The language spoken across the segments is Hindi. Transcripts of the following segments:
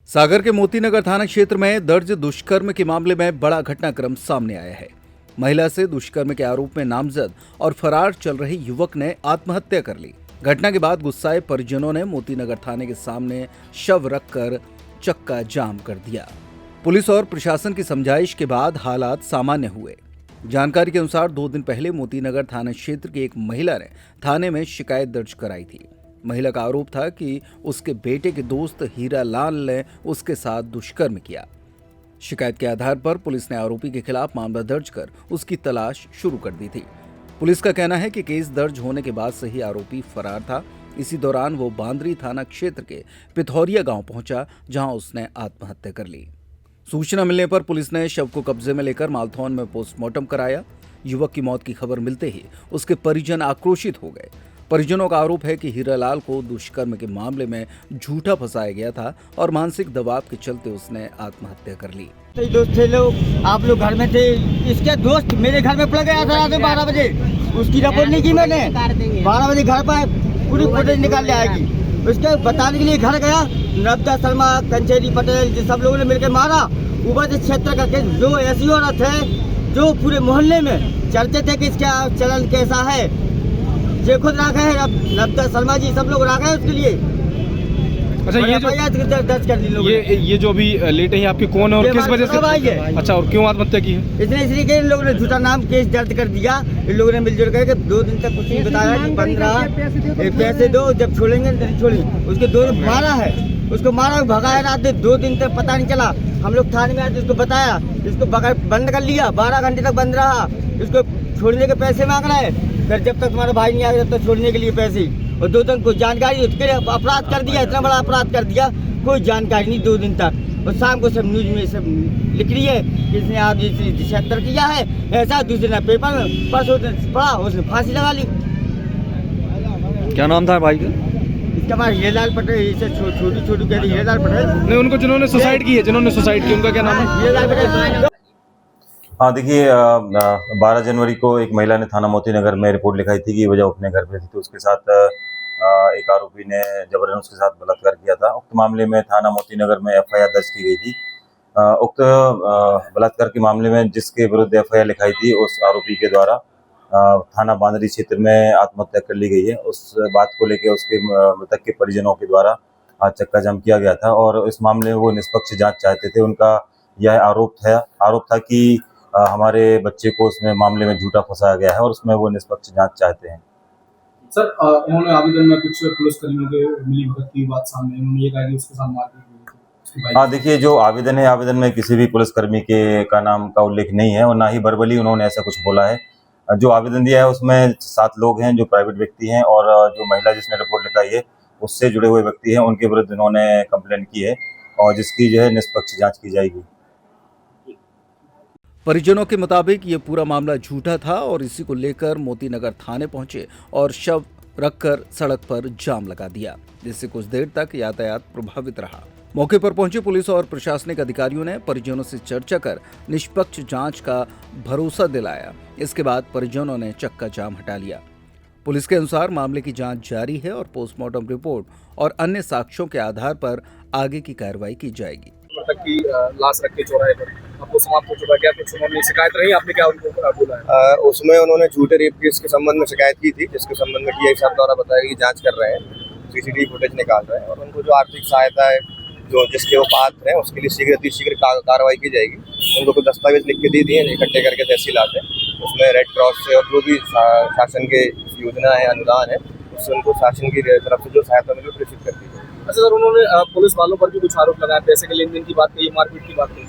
सागर के मोतीनगर थाना क्षेत्र में दर्ज दुष्कर्म के मामले में बड़ा घटनाक्रम सामने आया है। महिला से दुष्कर्म के आरोप में नामजद और फरार चल रहे युवक ने आत्महत्या कर ली। घटना के बाद गुस्साए परिजनों ने मोतीनगर थाने के सामने शव रखकर चक्का जाम कर दिया। पुलिस और प्रशासन की समझाइश के बाद हालात सामान्य हुए। जानकारी के अनुसार 2 दिन पहले मोतीनगर थाना क्षेत्र की एक महिला ने थाने में शिकायत दर्ज कराई थी। महिला का आरोप था कि उसके बेटे के दोस्त हीरा लाल ने उसके साथ दुष्कर्म किया। शिकायत के आधार पर पुलिस ने आरोपी के खिलाफ मामला दर्ज कर उसकी तलाश शुरू कर दी थी। पुलिस का कहना है कि केस दर्ज होने के बाद से ही आरोपी फरार था। इसी दौरान वो बांदरी थाना क्षेत्र के पिथौरिया गांव पहुंचा, जहां उसने आत्महत्या कर ली। सूचना मिलने पर पुलिस ने शव को कब्जे में लेकर मालथौन में पोस्टमार्टम कराया। युवक की मौत की खबर मिलते ही उसके परिजन आक्रोशित हो गए। परिजनों का आरोप है कि हीरालाल को दुष्कर्म के मामले में झूठा फंसाया गया था और मानसिक दबाव के चलते उसने आत्महत्या कर ली। दोस्त थे लोग, आप लोग घर में थे। इसके दोस्त मेरे घर में पड़ गया था रात 12 बजे। उसकी रिपोर्ट नहीं की मैंने। 12 बजे घर पर पूरी फुटेज निकाल ले आएगी। उसके बताने के लिए घर गया। नब्दा शर्मा, कंचेरी पटेल, सब लोगों ने मिलकर मारा। ऊपर से क्षेत्र का केस जो ऐसी औरत है जो पूरे मोहल्ले में चर्चे थे कि इसका चलन कैसा है, ये खुद रखा है। अब नब्दा शर्मा जी सब लोग रखा है उसके लिए। अच्छा, ये जो दर्ज कर दी लोगों ये जो अभी लेट है आपके कौन है और किस वजह से? अच्छा, और क्यों आत्महत्या की है? इसलिए कि इन लोगों ने झूठा नाम केस दर्ज कर दिया। इन लोगों ने मिलजुल कर 2 दिन तक कुछ नहीं बताया कि 15 पैसे दो, जब छोड़ेंगे नहीं छोड़ेंगे। उसके 2 मारा है, उसको मारा भगाया रात 2 दिन तक पता नहीं चला। हम लोग थाने में आए, उसको बताया, इसको बंद कर लिया। 12 घंटे तक बंद रहा। इसको छोड़ने के पैसे मांग रहा है। फिर जब तक तुम्हारा भाई नहीं आया तब तक छोड़ने के लिए पैसे, और 2 दिन कोई जानकारी, उसके अपराध कर दिया, इतना बड़ा अपराध कर दिया, कोई जानकारी नहीं 2 दिन तक। और शाम को सब न्यूज में सब लिख रही है कि इसने आप 76 किया है ऐसा। दूसरे ने पेपर में परसों पढ़ा, उसने फांसी लगा ली। क्या नाम था भाई का? इसका हमारा हीरालाल पटेल, इसे छोटू कहते हीरालाल पटेल। नहीं, उनको जिन्होंने सुसाइड की है, उनका क्या नाम है? हीरालाल पटेल। हाँ, देखिए 12 जनवरी को एक महिला ने थाना मोतीनगर में रिपोर्ट लिखाई थी कि वह जब अपने घर पे थी तो उसके साथ एक आरोपी ने जबरन उसके साथ बलात्कार किया था। उक्त मामले में थाना मोतीनगर में एफआईआर दर्ज की गई थी। उक्त बलात्कार के मामले में जिसके विरुद्ध एफआईआर लिखाई थी उस आरोपी के द्वारा थाना बांदरी क्षेत्र में आत्महत्या कर ली गई है। उस बात को लेकर उसके मृतक के परिजनों के द्वारा आज चक्का जाम किया गया था और इस मामले में वो निष्पक्ष जाँच चाहते थे। उनका यह आरोप था कि हमारे बच्चे को उसमें मामले में झूठा फंसाया गया है और उसमें वो निष्पक्ष जांच चाहते हैं। सर, उन्होंने आवेदन में कुछ पुलिसकर्मियों के मिलीभगत की बात सामने, उन्होंने ये कहा कि उसके साथ मारपीट हुई थी। हाँ, देखिए जो आवेदन है, आवेदन में किसी भी पुलिसकर्मी के का नाम का उल्लेख नहीं है और ना ही वर्बली उन्होंने ऐसा कुछ बोला है। जो आवेदन दिया है उसमें 7 लोग हैं जो प्राइवेट व्यक्ति हैं और जो महिला जिसने रिपोर्ट लिखाई है उससे जुड़े हुए व्यक्ति हैं, उनके विरुद्ध उन्होंने कंप्लेंट की है और जिसकी जो है निष्पक्ष जाँच की जाएगी। परिजनों के मुताबिक ये पूरा मामला झूठा था और इसी को लेकर मोतीनगर थाने पहुंचे और शव रखकर सड़क पर जाम लगा दिया, जिससे कुछ देर तक यातायात प्रभावित रहा। मौके पर पहुंचे पुलिस और प्रशासनिक अधिकारियों ने परिजनों से चर्चा कर निष्पक्ष जांच का भरोसा दिलाया। इसके बाद परिजनों ने चक्का जाम हटा लिया। पुलिस के अनुसार मामले की जांच जारी है और पोस्टमार्टम रिपोर्ट और अन्य साक्ष्यों के आधार पर आगे की कार्रवाई की जाएगी। मृतक की लाश रख के चौराहे पर आपको समाप्त हो चुका है। क्या कुछ उन्होंने शिकायत रही, आपने क्या उनको बोला है? उसमें उन्होंने झूठे रेप केस के संबंध में शिकायत की थी, जिसके संबंध में टीआई साहब द्वारा बताया कि जांच कर रहे हैं, सीसीटीवी फुटेज निकाल रहे हैं और उनको जो आर्थिक सहायता है जो जिसके वो पात्र हैं उसके लिए शीघ्र कार्रवाई की जाएगी। उनको कुछ दस्तावेज लिख के दे दिए इकट्ठे करके तहसीलात है, उसमें रेड क्रॉस से और जो भी शासन के योजना है, अनुदान है, उससे उनको शासन की तरफ से जो सहायता मिले प्रेषित कर दी। अच्छा सर, उन्होंने पुलिस वालों पर भी कुछ आरोप लगाए, पैसे के लेन देन की बात कही, मारपीट की बात कही,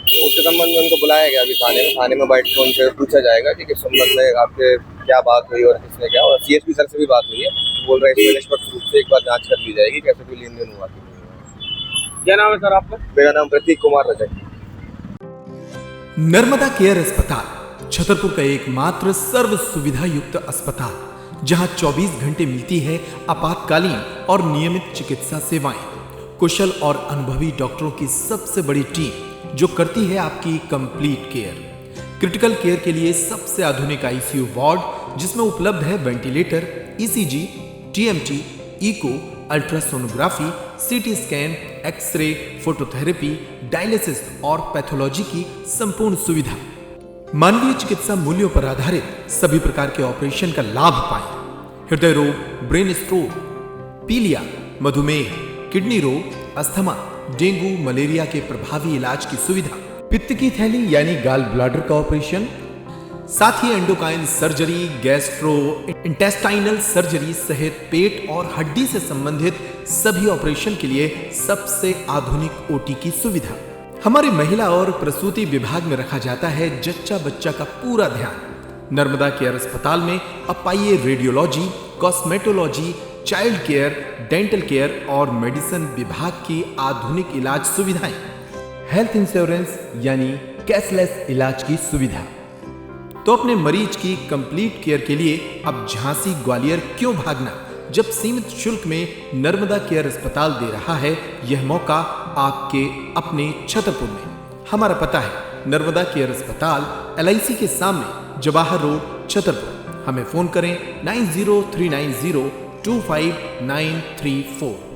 तो उसके संबंध में उनको बुलाया गया अभी थाने में बैठ के उनसे पूछा जाएगा कि किस संबंध में आपके क्या बात हुई और किसने क्या। और सीएसपी सर से भी बात हुई है, बोल रहे हैं इसमें निष्पक्ष रूप से एक बार जांच कर ली जाएगी कैसे कोई लेन देन हुआ। क्या नाम है सर आपका? मेरा नाम प्रतीक कुमार रजक। नर्मदा केयर अस्पताल छतरपुर का एकमात्र सर्व सुविधा युक्त अस्पताल, जहां 24 घंटे मिलती है आपातकालीन और नियमित चिकित्सा सेवाएं। कुशल और अनुभवी डॉक्टरों की सबसे बड़ी टीम जो करती है आपकी कंप्लीट केयर। क्रिटिकल केयर के लिए सबसे आधुनिक आईसीयू वार्ड, जिसमें उपलब्ध है ventilator, ECG, TMT, echo, ultrasonography, CT scan, X ray, phototherapy, dialysis और पैथोलॉजी की संपूर्ण सुविधा। मानवीय चिकित्सा मूल्यों पर आधारित सभी प्रकार के ऑपरेशन का लाभ पाएं। हृदय रोग, ब्रेन स्ट्रोक, पीलिया, मधुमेह, किडनी रोग, अस्थमा, डेंगू, मलेरिया के प्रभावी इलाज की सुविधा, पित्त की थैली यानी गाल ब्लैडर का ऑपरेशन, साथ ही endocrine surgery, gastrointestinal surgery सहित पेट और हड्डी से संबंधित सभी ऑपरेशन के लिए सबसे आधुनिक ओटी की सुविधा। हमारे महिला और प्रसूति विभाग में रखा जाता है जच्चा बच्चा का पूरा ध्यान। नर्मदा केयर अस्पताल में अब पाइए radiology, cosmetology, child care, dental care और मेडिसिन विभाग की आधुनिक इलाज सुविधाएं, हेल्थ इंश्योरेंस यानी कैशलेस इलाज की सुविधा। तो अपने मरीज की कंप्लीट केयर के लिए अब झांसी ग्वालियर क्यों भागना, जब सीमित शुल्क में नर्मदा केयर अस्पताल दे रहा है यह मौका आपके अपने छतरपुर में। हमारा पता है नर्मदा केयर अस्पताल LIC के सामने, जवाहर रोड, छतरपुर। हमें फोन करें 9039025934।